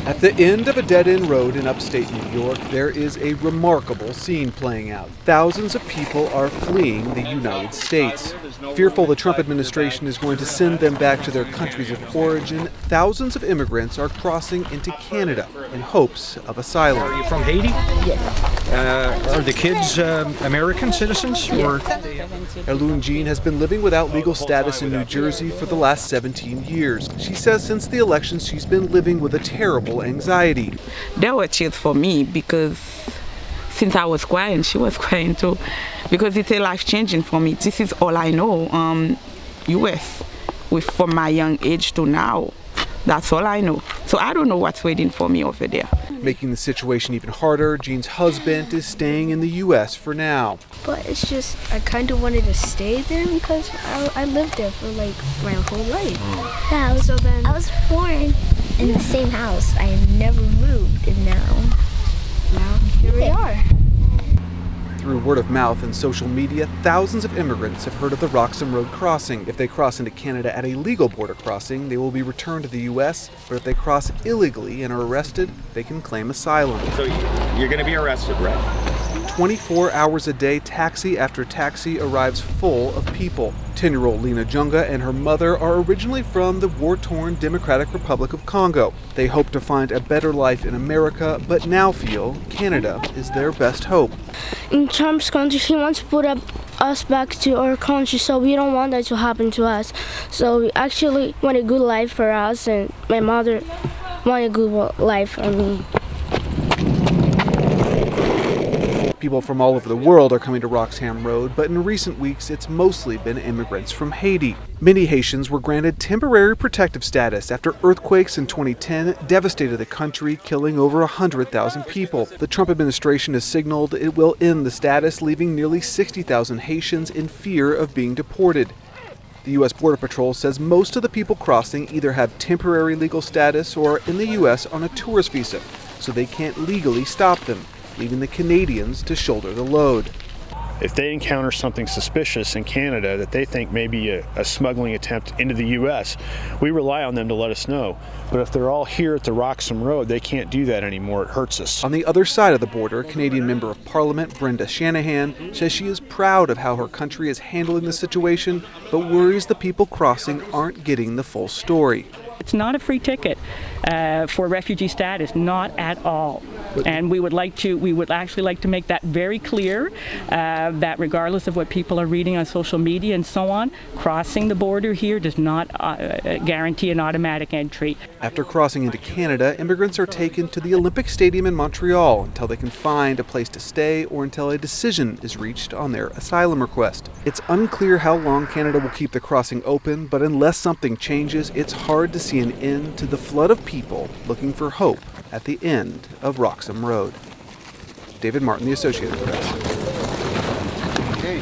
At the end of a dead-end road in upstate New York, there is a remarkable scene playing out. Thousands of people are fleeing the United States. Fearful the Trump administration is going to send them back to their countries of origin, thousands of immigrants are crossing into Canada in hopes of asylum. Are you from Haiti? Yes. Are the kids American citizens? Or? ERLOUNE Jean has been living without legal status in New Jersey for the last 17 years. She says since the elections she's been living with a terrible anxiety. There were tears for me because since I was crying, she was crying too. Because it's a life changing for me. This is all I know. US, from my young age to now. That's all I know. So I don't know what's waiting for me over there. Making the situation even harder, Jean's husband is staying in the U.S. for now. But it's just, I kind of wanted to stay there because I lived there for like my whole life. Yeah, I was born in the same house. I never moved, and now here we are. Through word of mouth and social media, thousands of immigrants have heard of the Roxham Road crossing. If they cross into Canada at a legal border crossing, they will be returned to the U.S., but if they cross illegally and are arrested, they can claim asylum. So you're going to be arrested, right? 24 hours a day, taxi after taxi arrives full of people. 10-year-old LENA and her mother are originally from the war-torn Democratic Republic of Congo. They hope to find a better life in America, but now feel Canada is their best hope. In Trump's country, he wants to put us back to our country, so we don't want that to happen to us. So we actually want a good life for us, and my mother wants a good life for me. People from all over the world are coming to Roxham Road, but in recent weeks it's mostly been immigrants from Haiti. Many Haitians were granted temporary protective status after earthquakes in 2010 devastated the country, killing over 100,000 people. The Trump administration has signaled it will end the status, leaving nearly 60,000 Haitians in fear of being deported. The U.S. Border Patrol says most of the people crossing either have temporary legal status or are in the U.S. on a tourist visa, so they can't legally stop them, leaving the Canadians to shoulder the load. If they encounter something suspicious in Canada that they think may be a smuggling attempt into the U.S., we rely on them to let us know. But if they're all here at the Roxham Road, they can't do that anymore. It hurts us. On the other side of the border, Canadian Member of Parliament BRENDA SHANAHAN says she is proud of how her country is handling the situation, but worries the people crossing aren't getting the full story. It's not a free ticket for refugee status, not at all. And we would actually like to make that very clear, that regardless of what people are reading on social media and so on, crossing the border here does not guarantee an automatic entry. After crossing into Canada, immigrants are taken to the Olympic Stadium in Montreal until they can find a place to stay or until a decision is reached on their asylum request. It's unclear how long Canada will keep the crossing open, but unless something changes, it's hard to see an end to the flood of people looking for hope at the end of Roxham Road. David Martin, The Associated Press. Okay.